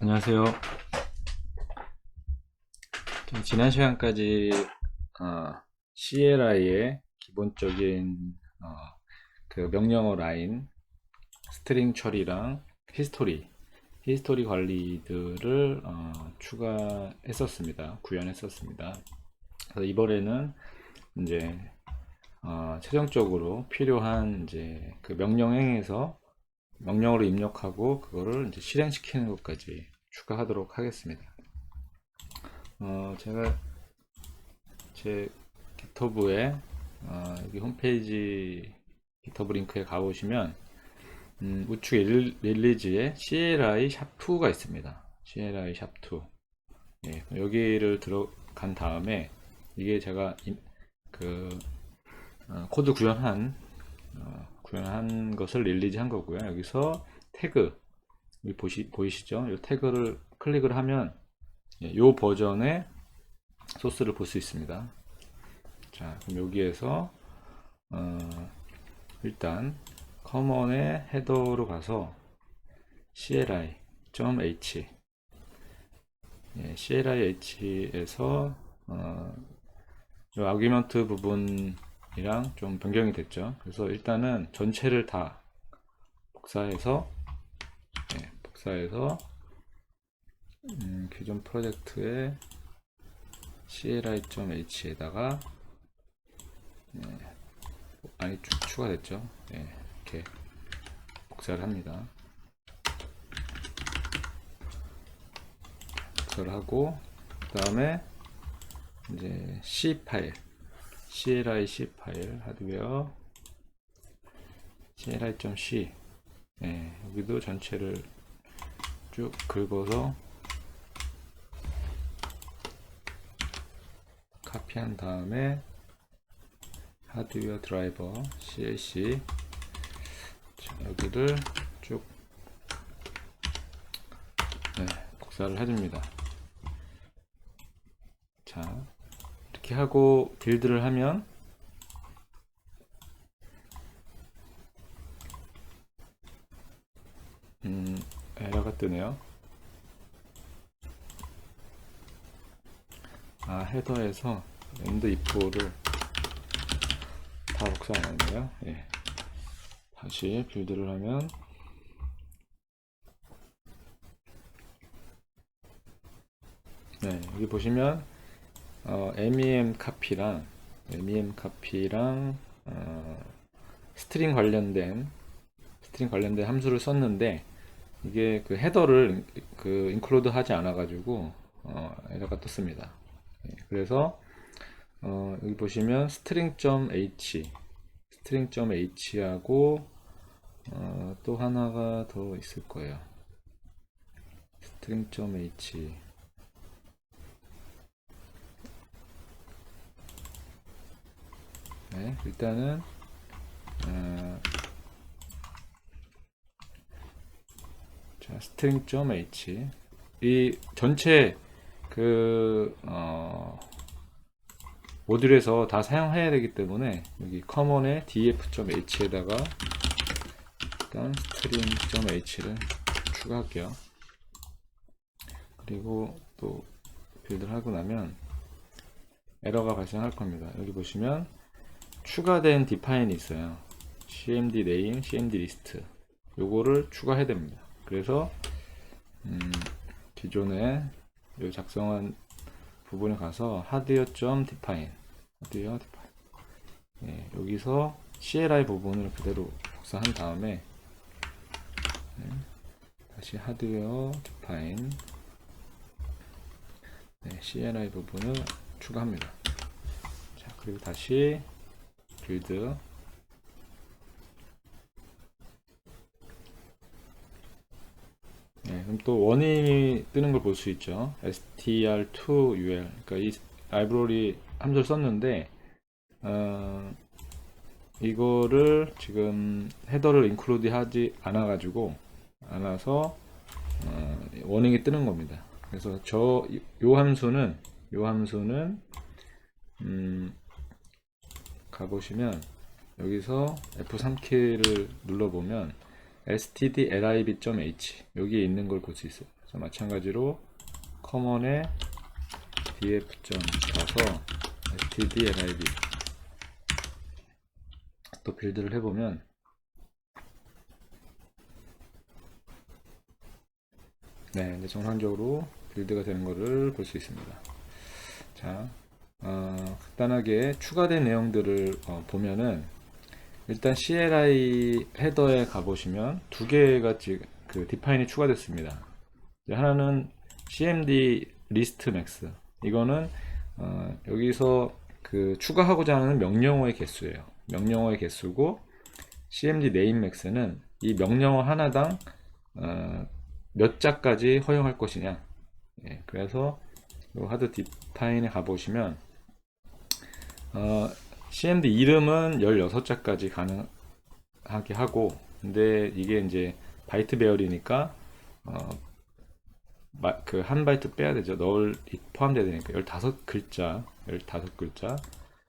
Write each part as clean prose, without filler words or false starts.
안녕하세요. 지난 시간까지 CLI의 기본적인 그 명령어 라인, 스트링 처리랑 히스토리 관리들을 추가했었습니다. 구현했었습니다. 그래서 이번에는 이제 최종적으로 필요한 이제 그 명령행에서 명령어로 입력하고 그거를 이제 실행시키는 것까지 추가하도록 하겠습니다. 제가 제 깃허브에 여기 홈페이지 깃허브 링크에 가보시면 우측에 릴리즈에 CLI 샵2가 있습니다. CLI 샵2. 예, 여기를 들어간 다음에 이게 제가 그 코드 구현한 것을 릴리즈 한 거고요. 여기서 태그 여기 보이시죠? 이 태그를 클릭을 하면 이 버전의 소스를 볼 수 있습니다. 자, 그럼 여기에서 일단 커먼의 헤더로 가서 CLI.h CLIH에서 아규먼트 부분이랑 좀 변경이 됐죠. 그래서 일단은 전체를 다 복사해서 기존 프로젝트의 CLI.h에다가 안이 쭉 추가됐죠. 이렇게 복사를 합니다. 복사를 하고 그 다음에 이제 C 파일, CLI C 파일 하드웨어 CLI.c 여기도 전체를 쭉 긁어서 카피한 다음에 하드웨어 드라이버 CLC 여기를 쭉 복사를 해줍니다. 자, 이렇게 하고 빌드를 하면 에러가 뜨네요. 헤더에서 엔드 if를 다 복사 안 했네요. 다시 빌드를 하면 여기 보시면 MEM 카피랑 스트링 관련된 함수를 썼는데 이게 그 헤더를 그 인클루드 하지 않아 가지고 에러가 떴습니다. 그래서 여기 보시면 string.h하고 또 하나가 더 있을 거예요. string.h 일단은 자, string.h 이 전체 그 모듈에서 다 사용해야 되기 때문에 여기 커먼의 df.h에다가 일단 string.h를 추가할게요. 그리고 또 빌드를 하고 나면 에러가 발생할 겁니다. 여기 보시면 추가된 디파인이 있어요. cmd name, cmd list 요거를 추가해야 됩니다. 그래서 기존에 요 작성한 부분에 가서 hardware.define 여기서 CLI 부분을 그대로 복사한 다음에 다시 hardware define CLI 부분을 추가합니다. 자, 그리고 다시 빌드 그럼 또 원인이 뜨는 걸 볼 수 있죠. str2ul 그러니까 이 라이브러리 함수를 썼는데 이거를 지금 헤더를 인클루드 하지 않아서 워닝이 뜨는 겁니다. 그래서 요 함수는 가보시면 여기서 F3키를 눌러보면 stdlib.h 여기에 있는 걸 볼 수 있어요. 그래서 마찬가지로 커먼에 df 가서 stdlib 또 빌드를 해보면 네, 이제 정상적으로 빌드가 되는 것을 볼 수 있습니다. 자, 간단하게 추가된 내용들을 보면은 일단 CLI 헤더에 가보시면 두 개가 지금 그 디파인이 추가됐습니다. 하나는 CMD 리스트 맥스. 이거는 여기서 그 추가하고자 하는 명령어의 개수예요. 명령어의 개수고 CMD 네임 맥스는 이 명령어 하나당 몇 자까지 허용할 것이냐. 예, 그래서 하드 디파인에 가보시면 CMD 이름은 16자까지 가능하게 하고, 근데 이게 이제 바이트 배열이니까 그 한 바이트 빼야 되죠. 포함돼야 되니까 15글자.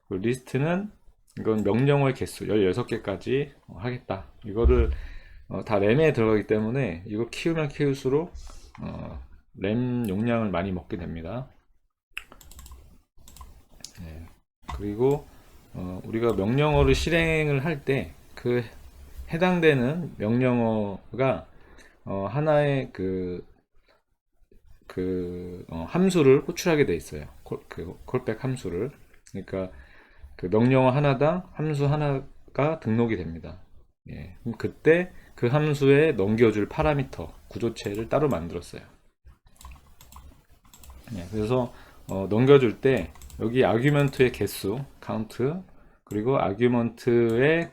그리고 리스트는 이건 명령어의 개수 16개까지 하겠다. 이거를 다 램에 들어가기 때문에 이거 키우면 키울수록 램 용량을 많이 먹게 됩니다. 네. 그리고 우리가 명령어를 실행을 할 때 그 해당되는 명령어가 하나의 함수를 호출하게 돼 있어요. 콜백 함수를. 그러니까 그 명령어 하나당 함수 하나가 등록이 됩니다. 예. 그럼 그때 그 함수에 넘겨줄 파라미터 구조체를 따로 만들었어요. 예. 그래서 넘겨줄 때 여기 아규먼트의 개수 카운트, 그리고 아규먼트의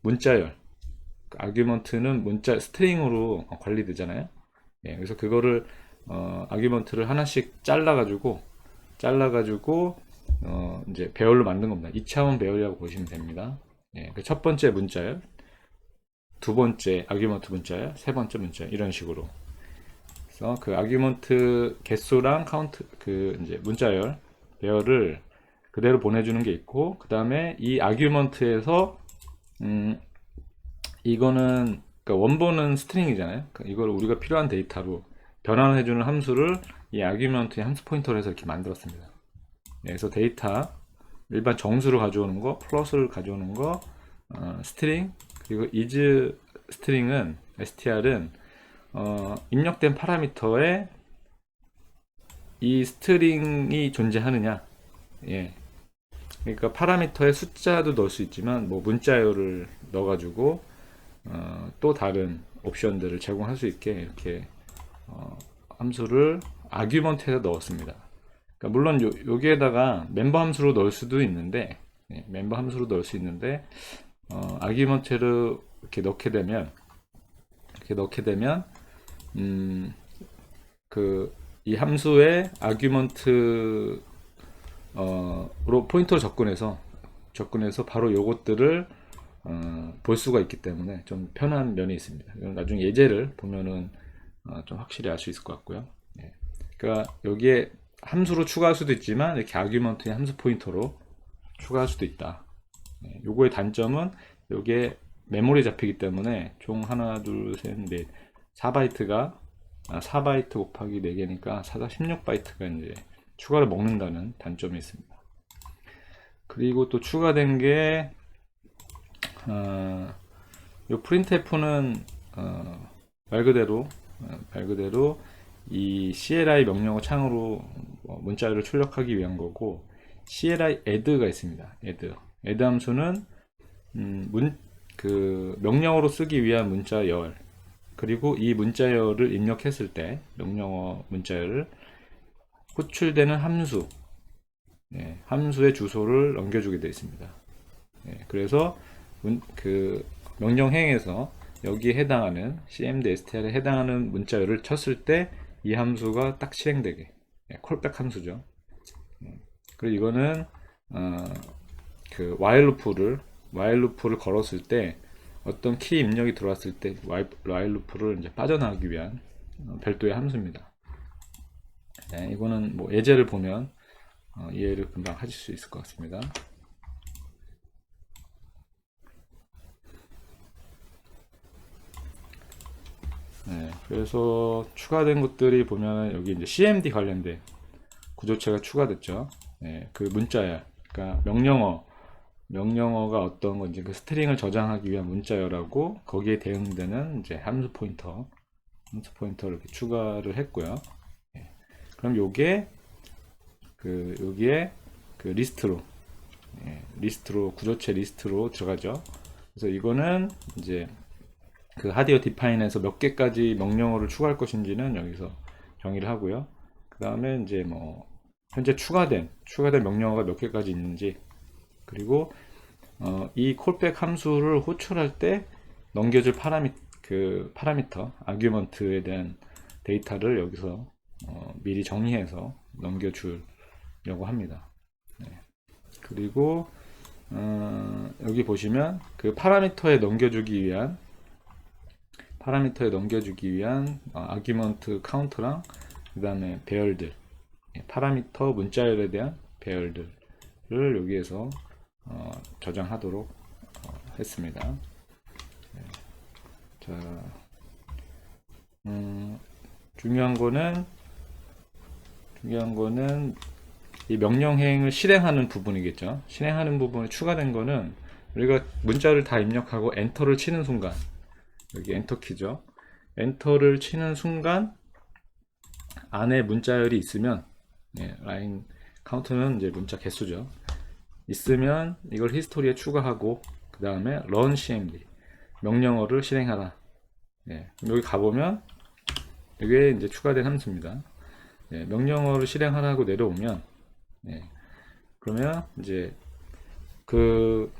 문자열, 아규먼트는 문자 스트링으로 관리되잖아요. 예, 그래서 그거를 아규먼트를 하나씩 잘라가지고 이제 배열로 만든 겁니다. 2차원 배열이라고 보시면 됩니다. 예, 그 첫 번째 문자열, 두 번째 아규먼트 문자열, 세 번째 문자열, 이런 식으로. 그래서 그 아규먼트 개수랑 카운트 이제 문자열 배열을 그대로 보내주는 게 있고, 그 다음에 이 아규먼트에서 이거는 그러니까 원본은 스트링이잖아요. 그러니까 이걸 우리가 필요한 데이터로 변환해주는 함수를 이 아규먼트의 함수 포인터로 해서 이렇게 만들었습니다. 네, 그래서 데이터 일반 정수를 가져오는 거, 플러스를 가져오는 거, 스트링, 그리고 is 스트링은 str은 입력된 파라미터에 이 스트링이 존재하느냐. 예. 그러니까 파라미터에 숫자도 넣을 수 있지만 뭐 문자열을 넣어가지고 또 다른 옵션들을 제공할 수 있게 이렇게 함수를 아규먼트에서 넣었습니다. 그러니까 물론 여기에다가 멤버 함수로 넣을 수도 있는데, 예, 멤버 함수로 넣을 수 있는데 아규먼트를 이렇게 넣게 되면 이 함수의 아규먼트로 포인터로 접근해서 바로 요것들을 볼 수가 있기 때문에 좀 편한 면이 있습니다. 나중에 예제를 보면은 좀 확실히 알 수 있을 것 같고요. 예. 그러니까 여기에 함수로 추가할 수도 있지만 이렇게 아규먼트의 함수 포인터로 추가할 수도 있다. 예. 요거의 단점은 여기에 메모리 잡히기 때문에 총 하나, 둘, 셋, 넷, 4바이트가 4바이트 곱하기 4개니까 16바이트가 이제 추가를 먹는다는 단점이 있습니다. 그리고 또 추가된 게 요 printf는 말 그대로 이 CLI 명령어 창으로 문자열을 출력하기 위한 거고, CLI add가 있습니다. add 함수는 명령어로 쓰기 위한 문자열, 그리고 이 문자열을 입력했을 때 명령어 문자열을 호출되는 함수, 예, 함수의 주소를 넘겨주게 되어 있습니다. 예, 그래서 명령행에서 여기에 해당하는 cmd str에 해당하는 문자열을 쳤을 때 이 함수가 딱 실행되게, 예, 콜백 함수죠. 그리고 이거는 while 루프를 걸었을 때 어떤 키 입력이 들어왔을 때 while 루프를 이제 빠져나가기 위한 별도의 함수입니다. 네, 이거는 뭐 예제를 보면 이해를 금방 하실 수 있을 것 같습니다. 그래서 추가된 것들이 보면 여기 이제 CMD 관련된 구조체가 추가됐죠. 그 문자열, 그러니까 명령어가 어떤 건지 그 스트링을 저장하기 위한 문자열하고 거기에 대응되는 이제 함수 포인터 이렇게 추가를 했고요. 그럼 요게 여기에 그 리스트로 구조체 리스트로 들어가죠. 그래서 이거는 이제 그 하드웨어 디파인에서 몇 개까지 명령어를 추가할 것인지는 여기서 정의를 하고요. 그 다음에 이제 뭐 현재 추가된 명령어가 몇 개까지 있는지, 그리고 이 콜백 함수를 호출할 때 넘겨줄 파라미터 아규먼트에 대한 데이터를 여기서 미리 정리해서 넘겨주려고 합니다. 그리고 여기 보시면 그 파라미터에 넘겨주기 위한 아규먼트 카운트랑 그 다음에 배열들, 파라미터 문자열에 대한 배열들을 여기에서 저장하도록 했습니다. 자, 중요한 거는 이 명령행을 실행하는 부분이겠죠. 실행하는 부분에 추가된 거는 우리가 문자를 다 입력하고 엔터를 치는 순간, 여기 엔터 키죠. 엔터를 치는 순간 안에 문자열이 있으면, 라인 카운트는 이제 문자 개수죠. 있으면 이걸 히스토리에 추가하고 그 다음에 run cmd 명령어를 실행하라. 여기 가보면 이게 이제 추가된 함수입니다. 명령어를 실행하라고 내려오면, 그러면 이제 그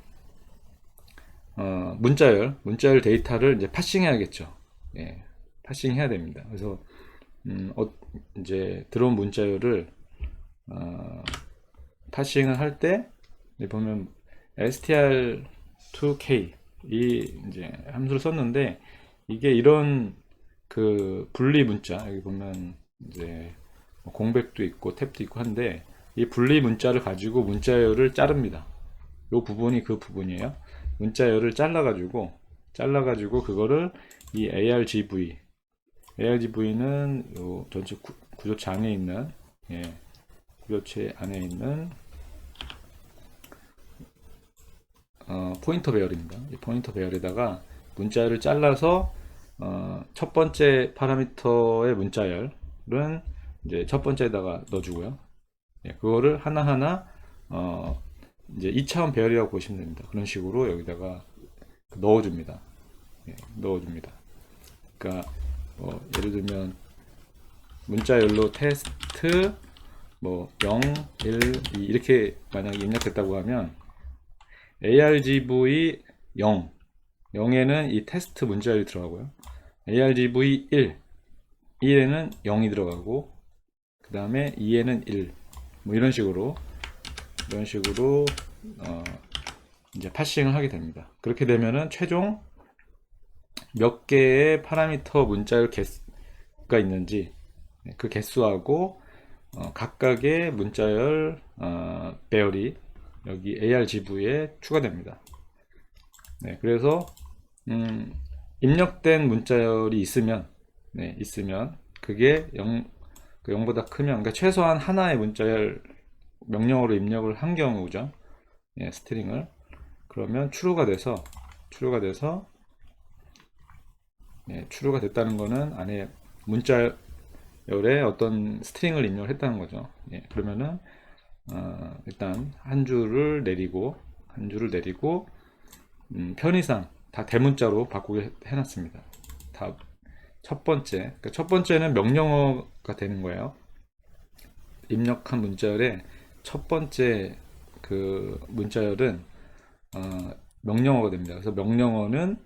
문자열 데이터를 이제 파싱해야겠죠. 파싱해야 됩니다. 그래서 이제 들어온 문자열을 파싱을 할 때 보면 str2k 이 이제 함수를 썼는데, 이게 이런 그 분리 문자, 여기 보면 이제 공백도 있고 탭도 있고 한데, 이 분리 문자를 가지고 문자열을 자릅니다. 이 부분이 그 부분이에요. 문자열을 잘라가지고 그거를 이 ARGV는 요 전체 구조체 안에 있는 포인터 배열입니다. 이 포인터 배열에다가 문자열을 잘라서 첫 번째 파라미터의 문자열은 이제 첫 번째에다가 넣어주고요. 그거를 하나하나 이제 2차원 배열이라고 보시면 됩니다. 그런 식으로 여기다가 넣어줍니다. 그러니까 예를 들면 문자열로 테스트 0, 1, 2 이렇게 만약에 입력했다고 하면 ARGV 0에는 이 테스트 문자열이 들어가고요. ARGV 1에는 0이 들어가고, 그 다음에 2에는 1, 뭐 이런 식으로 이제 파싱을 하게 됩니다. 그렇게 되면은 최종 몇 개의 파라미터 문자열 개수가 있는지 그 개수하고 각각의 문자열 배열이 여기 ARGV에 추가됩니다. 그래서 입력된 문자열이 있으면 그게 0보다 크면, 그러니까 최소한 하나의 문자열 명령어로 입력을 한 경우죠. 스트링을. 그러면 true가 됐다는 거는 안에 문자열에 어떤 스트링을 입력을 했다는 거죠. 그러면은 일단 한 줄을 내리고 편의상 다 대문자로 바꾸게 해놨습니다. 다 첫 번째는 명령어가 되는 거예요. 입력한 문자열의 첫 번째 그 문자열은 명령어가 됩니다. 그래서 명령어는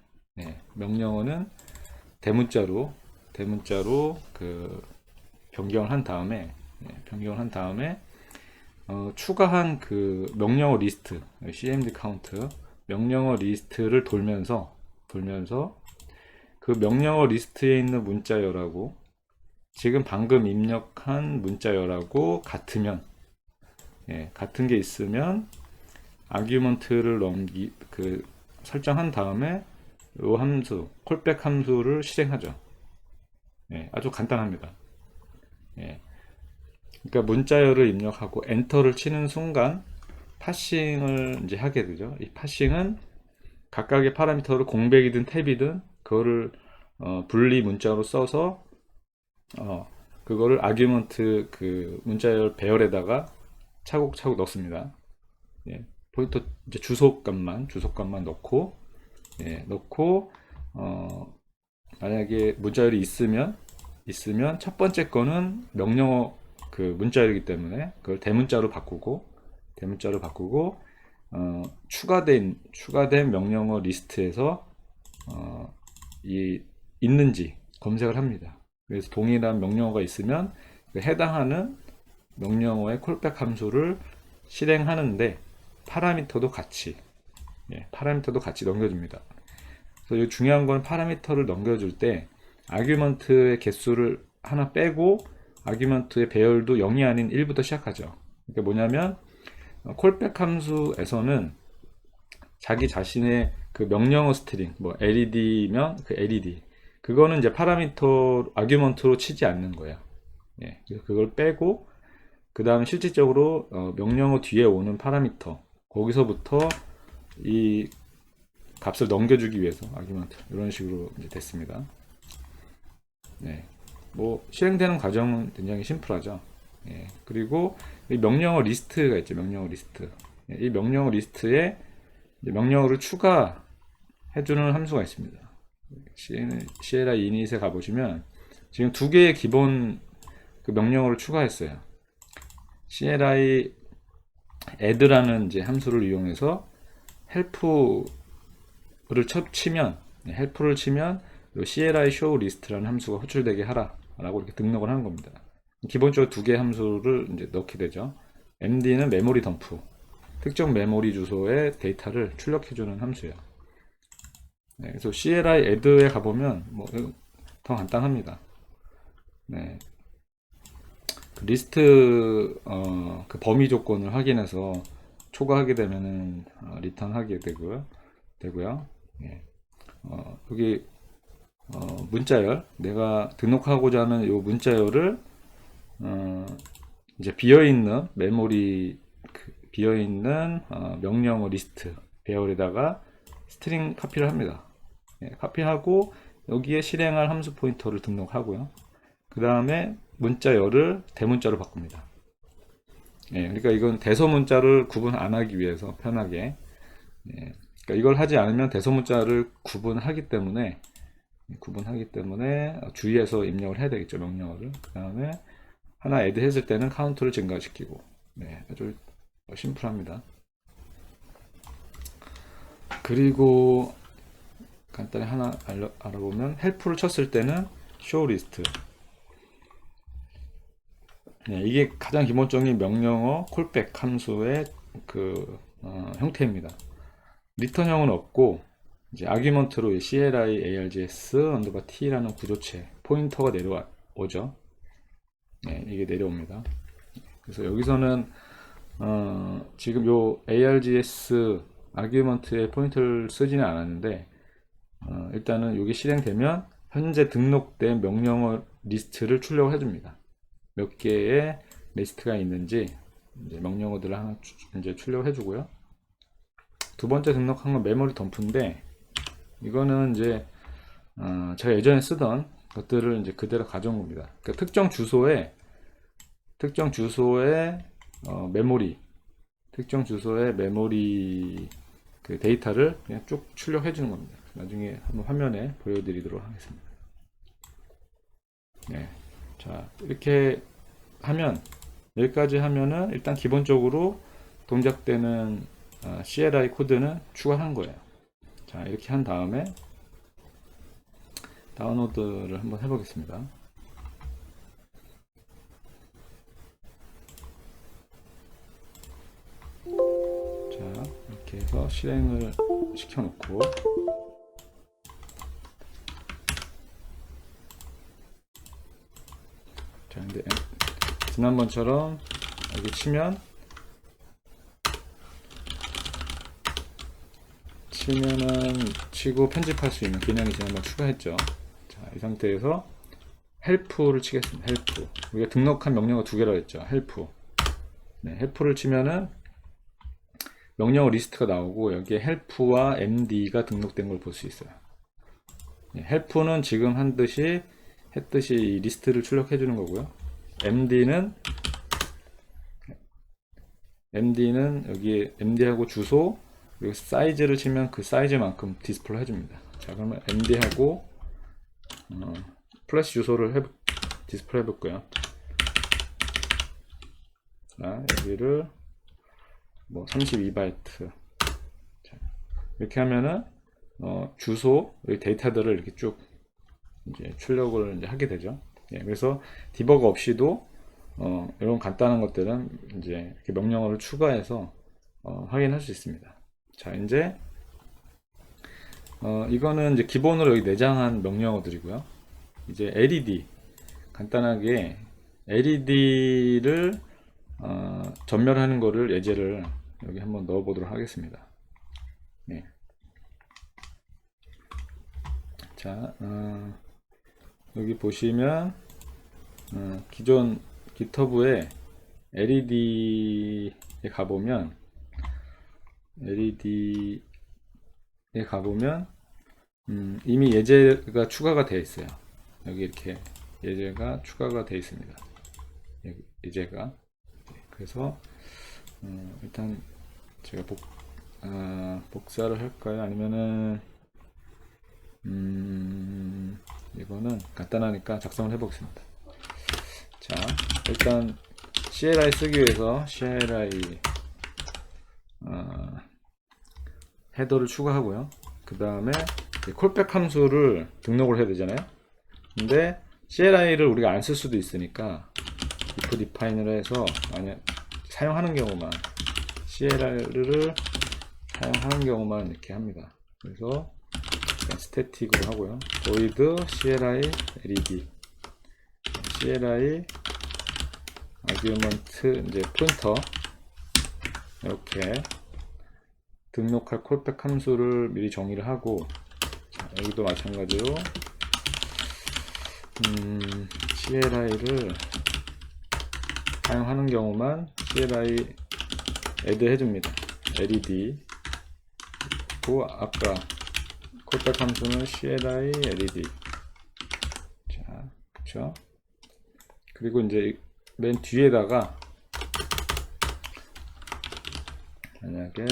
대문자로 그 변경을 한 다음에 추가한 그 명령어 리스트 cmd 카운트 명령어 리스트를 돌면서 그 명령어 리스트에 있는 문자열하고 지금 방금 입력한 문자열하고 같은 게 있으면 아규먼트를 설정한 다음에 이 함수 콜백 함수를 실행하죠. 예, 아주 간단합니다. 예. 그러니까 문자열을 입력하고 엔터를 치는 순간 파싱을 이제 하게 되죠. 이 파싱은 각각의 파라미터를 공백이든 탭이든 그거를 분리 문자로 써서 그거를 아규먼트 그 문자열 배열에다가 차곡차곡 넣습니다. 예, 포인터 이제 주소값만 넣고, 예, 넣고 만약에 문자열이 있으면 첫 번째 거는 명령어 그 문자열이기 때문에 그걸 대문자로 바꾸고 추가된 명령어 리스트에서 이 있는지 검색을 합니다. 그래서 동일한 명령어가 있으면 그 해당하는 명령어의 콜백 함수를 실행하는데 파라미터도 같이 넘겨줍니다. 그래서 중요한 건 파라미터를 넘겨줄 때 아규먼트의 개수를 하나 빼고 아규먼트의 배열도 0이 아닌 1부터 시작하죠. 그게 뭐냐면 콜백 함수에서는 자기 자신의 그 명령어 스트링, 뭐 LED면 그 LED, 그거는 이제 파라미터 아규먼트로 치지 않는 거예요. 예, 그걸 빼고 그 다음 실질적으로 명령어 뒤에 오는 파라미터, 거기서부터 이 값을 넘겨주기 위해서 아규먼트 이런 식으로 이제 됐습니다. 네, 뭐 실행되는 과정은 굉장히 심플하죠. 예, 그리고 이 명령어 리스트가 있죠. 명령어 리스트. 예, 이 명령어 리스트에 명령어를 추가해주는 함수가 있습니다. CLI init에 가보시면 지금 두 개의 기본 그 명령어를 추가했어요. CLI add라는 이제 함수를 이용해서 help를 치면 CLI show list라는 함수가 호출되게 하라라고 이렇게 등록을 하는 겁니다. 기본적으로 두 개의 함수를 이제 넣게 되죠. md는 메모리 덤프, 특정 메모리 주소의 데이터를 출력해주는 함수예요. 네, 그래서 CLI add에 가보면 뭐 더 간단합니다. 네, 그 리스트 그 범위 조건을 확인해서 초과하게 되면은 리턴하게 되고요. 예. 여기 문자열, 내가 등록하고자 하는 이 문자열을 이제 비어있는 메모리 비어있는 명령어 리스트 배열에다가 스트링 카피를 합니다. 예, 카피하고 여기에 실행할 함수 포인터를 등록하고요. 그 다음에 문자열을 대문자로 바꿉니다. 예, 그러니까 이건 대소문자를 구분 안 하기 위해서 편하게, 예, 그러니까 이걸 하지 않으면 대소문자를 구분하기 때문에 주의해서 입력을 해야 되겠죠. 명령어를. 그 다음에 하나 애드 했을 때는 카운트를 증가시키고, 네, 아주 심플합니다. 그리고 간단히 하나 알아보면 help를 쳤을 때는 show list, 네, 이게 가장 기본적인 명령어 콜백 함수의 그 형태입니다. 리턴형은 없고 이제 아규먼트로 CLI args 언더바 t라는 구조체 포인터가 내려오죠. 네, 이게 내려옵니다. 그래서 여기서는 지금 요 args 아규먼트의 포인터를 쓰지는 않았는데 일단은 이게 실행되면 현재 등록된 명령어 리스트를 출력을 해줍니다. 몇 개의 리스트가 있는지 이제 명령어들을 하나 이제 출력을 해주고요. 두 번째 등록한 건 메모리 덤프인데 이거는 이제 제가 예전에 쓰던 것들을 이제 그대로 가져온 겁니다. 그러니까 특정 주소에 메모리 그 데이터를 그냥 쭉 출력해 주는 겁니다. 나중에 한번 화면에 보여드리도록 하겠습니다. 네, 자 이렇게 하면 여기까지 하면은 일단 기본적으로 동작되는 CLI 코드는 추가한 거예요. 자 이렇게 한 다음에 다운로드를 한번 해보겠습니다. 자 이렇게 해서 실행을 시켜놓고 자 근데 지난번처럼 여기 치고 편집할 수 있는 기능이 지난번 추가했죠. 자, 이 상태에서 help를 치겠습니다. help. 우리가 등록한 명령어 두 개라고 했죠. help. 네, help를 치면은 명령어 리스트가 나오고 여기에 help와 md가 등록된 걸 볼 수 있어요. 네, help는 지금 했듯이 이 리스트를 출력해 주는 거고요. MD는 여기 MD하고 주소 그리고 사이즈를 치면 그 사이즈만큼 디스플레이 해줍니다. 자, 그러면 MD하고 플래시 주소를 디스플레이 해볼게요. 자, 여기를 뭐 32바이트. 이렇게 하면은 주소 여기 데이터들을 이렇게 쭉 이제 출력을 이제 하게 되죠. 예, 그래서 디버그 없이도 이런 간단한 것들은 이제 이렇게 명령어를 추가해서 확인할 수 있습니다. 자, 이제 이거는 이제 기본으로 여기 내장한 명령어들이고요. 이제 LED 간단하게 LED를 전멸하는 거를 예제를 여기 한번 넣어 보도록 하겠습니다. 네. 자, 여기 보시면 기존 GitHub에 LED에 가보면 이미 예제가 추가가 되어 있어요. 여기 이렇게 예제가 추가가 되어 있습니다. 예제가. 그래서 일단 제가 복사를 할까요? 아니면은 이거는 간단하니까 작성을 해보겠습니다. 자, 일단 CLI 쓰기 위해서 CLI 헤더를 추가하고요. 그 다음에 콜백 함수를 등록을 해야 되잖아요. 근데 CLI를 우리가 안 쓸 수도 있으니까 if define을 해서 만약 사용하는 경우만 CLI를 사용하는 경우만 이렇게 합니다. 그래서 스태틱으로 하고요. void CLI LED CLI argument 이제 포인터 이렇게 등록할 콜백 함수를 미리 정의를 하고, 자, 여기도 마찬가지로 CLI를 사용하는 경우만 CLI add 해줍니다. LED 그 아까 콜백 함수는 CLI LED. 자, 그쵸? 그리고 이제 맨 뒤에다가 만약에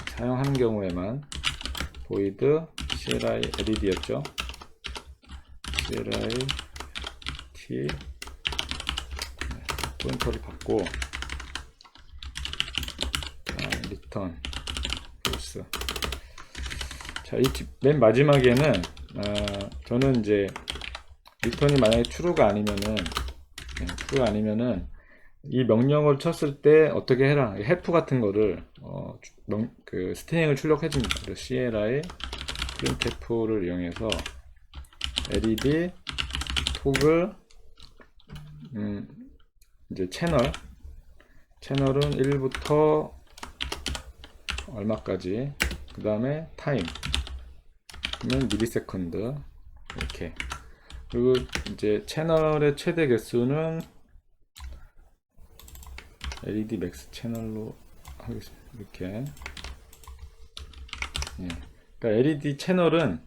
사용하는 경우에만 void CLI LED였죠. CLI T 포인터를 받고 return false. 자, 이 맨 마지막에는 저는 이제 return이 만약에 true가 아니면은 이 명령을 쳤을 때 어떻게 해라, help 같은 거를 그 스트링을 출력해 줍니다. CLI printf를 이용해서 LED toggle 이제 채널은 1부터 얼마까지, 그 다음에 타임은 미리세컨드 이렇게. 그리고 이제 채널의 최대 개수는 LED 맥스 채널로 하겠습니다. 이렇게. 예. 그러니까 LED 채널은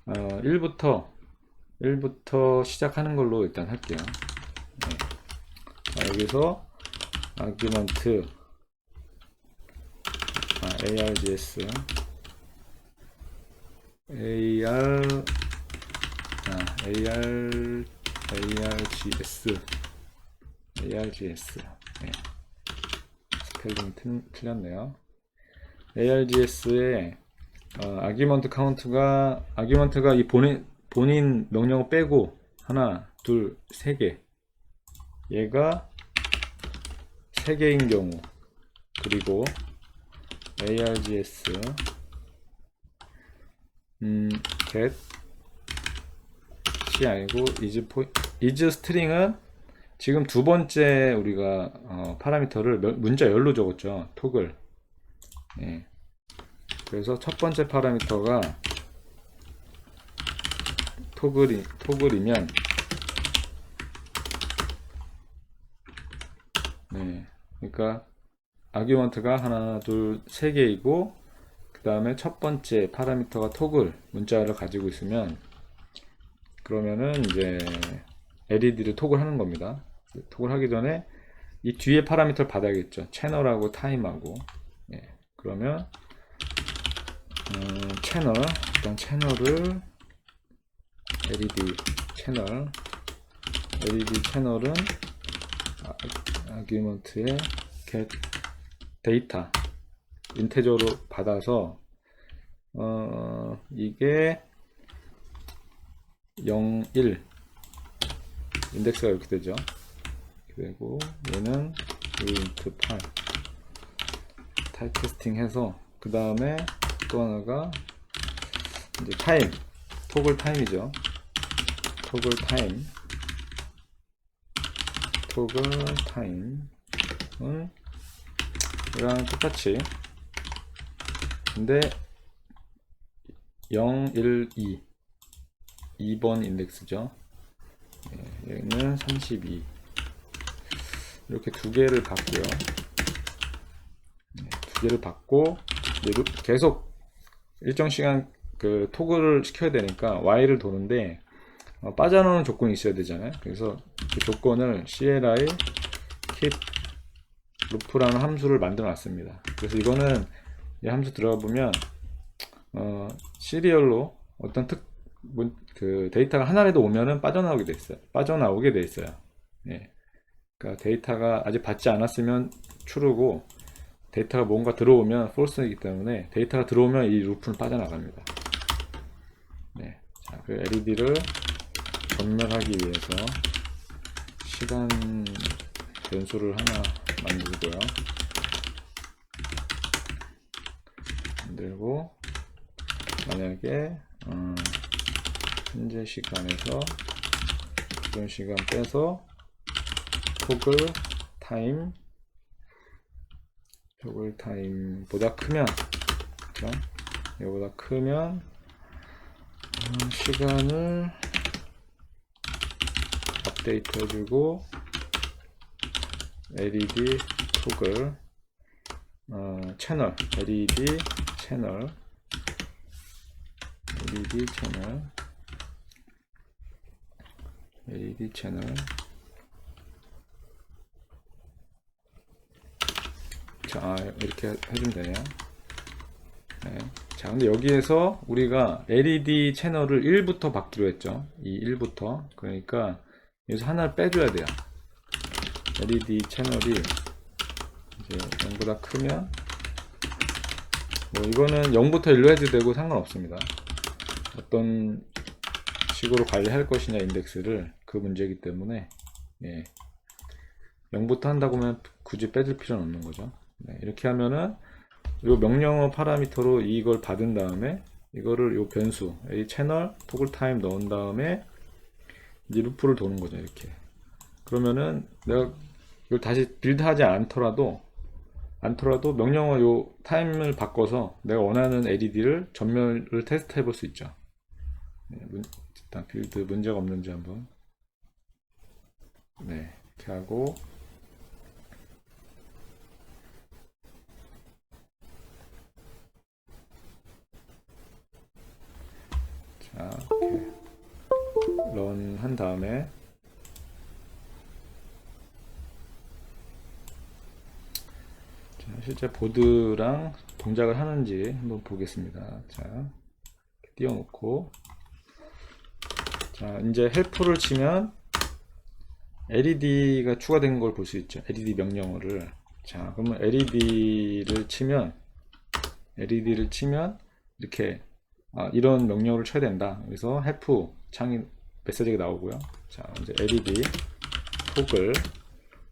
1부터 시작하는 걸로 일단 할게요. 예. 자, 여기서 argument args args 예. 스펠링 틀렸네요. args의 아규먼트 아규먼트가 이 본인 명령어 빼고 하나, 둘, 세 개, 얘가 세 개인 경우, 그리고 args get 이 아니고 is 스트링은 지금 두 번째 우리가 파라미터를 문자 열로 적었죠. 토글. 예. 그래서 첫 번째 파라미터가 토글이면, 네, 그러니까 아규먼트가 하나, 둘, 세 개이고, 그 다음에 첫 번째 파라미터가 토글 문자를 가지고 있으면, 그러면은 이제 LED를 토글하는 겁니다. 토글하기 전에 이 뒤에 파라미터를 받아야겠죠. 채널하고 타임하고. 예, 그러면 채널, 일단 채널을 LED 채널은 아규먼트의 get 데이터 인테저로 받아서 이게 0, 1 인덱스가 이렇게 되죠. 그리고 얘는 int 8 타입캐스팅 해서, 그 다음에 또 하나가 이제 타임, 토글 타임이죠. 토글 타임은 이랑 똑같이, 근데 0, 1, 2번 인덱스죠. 예, 여기는 32. 이렇게 두 개를 받고요. 두 개를 받고 계속 일정 시간 그 토글을 시켜야 되니까 while을 도는데 빠져나오는 조건이 있어야 되잖아요. 그래서 그 조건을 CLI keep loop라는 함수를 만들어 놨습니다. 그래서 이거는 이 함수 들어가 보면 시리얼로 어떤 그 데이터가 하나라도 오면은 빠져나오게 돼 있어요. 예. 그러니까 데이터가 아직 받지 않았으면 true고, 데이터가 뭔가 들어오면 false이기 때문에 데이터가 들어오면 이 루프는 빠져나갑니다. 네. 자, 그 LED를 전멸하기 위해서 시간 변수를 하나 만들고, 만약에 현재 시간에서 이런 시간 빼서 토글 타임보다 크면, 그렇죠? 이거보다 크면 시간을 업데이트 해주고, LED 토글 채널 LED 채널 자, 이렇게 해주면 되네요. 네. 자, 근데 여기에서 우리가 LED 채널을 1부터 받기로 했죠. 이 1부터. 그러니까 여기서 하나를 빼줘야 돼요. LED 채널이 이제 0보다 크면, 뭐 이거는 0부터 1로 해도 되고 상관없습니다. 어떤 식으로 관리할 것이냐 인덱스를, 그 문제이기 때문에, 예, 0부터 한다고 하면 굳이 빼줄 필요는 없는 거죠. 네, 이렇게 하면은 이 명령어 파라미터로 이걸 받은 다음에 이거를 이 변수 이 채널 토글 타임 넣은 다음에 이제 루프를 도는 거죠. 이렇게. 그러면은 내가 이걸 다시 빌드하지 않더라도 명령어 요 타임을 바꿔서 내가 원하는 LED를 전멸을 테스트 해볼 수 있죠. 네, 일단 빌드 문제가 없는지 한번, 네, 이렇게 하고, 자, 이렇게 런 한 다음에, 자, 실제 보드랑 동작을 하는지 한번 보겠습니다. 자, 띄워놓고, 자, 이제 헬프를 치면 LED가 추가된 걸 볼 수 있죠. LED 명령어를. 자, 그러면 LED를 치면 이렇게 이런 명령어를 쳐야 된다. 그래서 헬프 창이 메시지가 나오고요. 자, 이제 LED 토글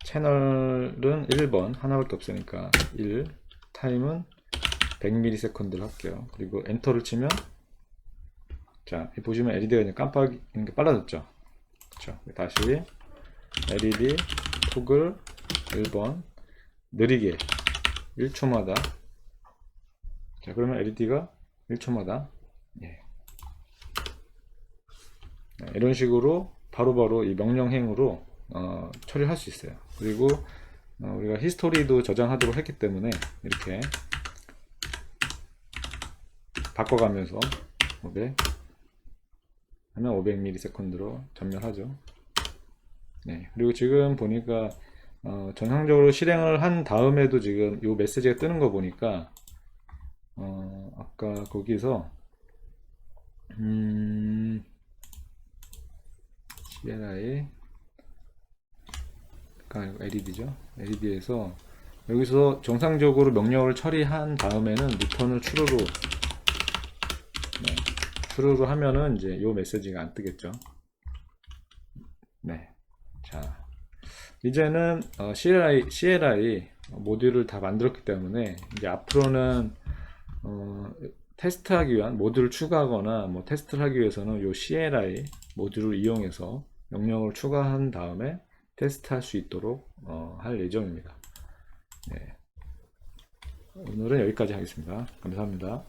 채널은 1번 하나밖에 없으니까 1, 타임은 100ms를 할게요. 그리고 엔터를 치면, 자, 보시면 LED가 이제 깜빡이는 게 빨라졌죠. 그렇죠. 다시 LED 토글 1번 느리게 1초마다 자, 그러면 LED가 1초마다 이런 식으로 바로바로 이 명령행으로 처리할 수 있어요. 그리고 우리가 히스토리도 저장하도록 했기 때문에 이렇게 바꿔가면서 500 하면 500ms로 전멸하죠. 네, 그리고 지금 보니까 정상적으로 실행을 한 다음에도 지금 이 메시지가 뜨는 거 보니까 아까 거기서 시에라의 LED죠. LED에서 여기서 정상적으로 명령을 처리한 다음에는 리턴을 true로 하면은 이제 이 메시지가 안 뜨겠죠. 네. 자, 이제는 CLI 모듈을 다 만들었기 때문에 이제 앞으로는 테스트하기 위한 모듈을 추가하거나 뭐 테스트를 하기 위해서는 이 CLI 모듈을 이용해서 명령을 추가한 다음에 테스트할 수 있도록 할 예정입니다. 네. 오늘은 여기까지 하겠습니다. 감사합니다.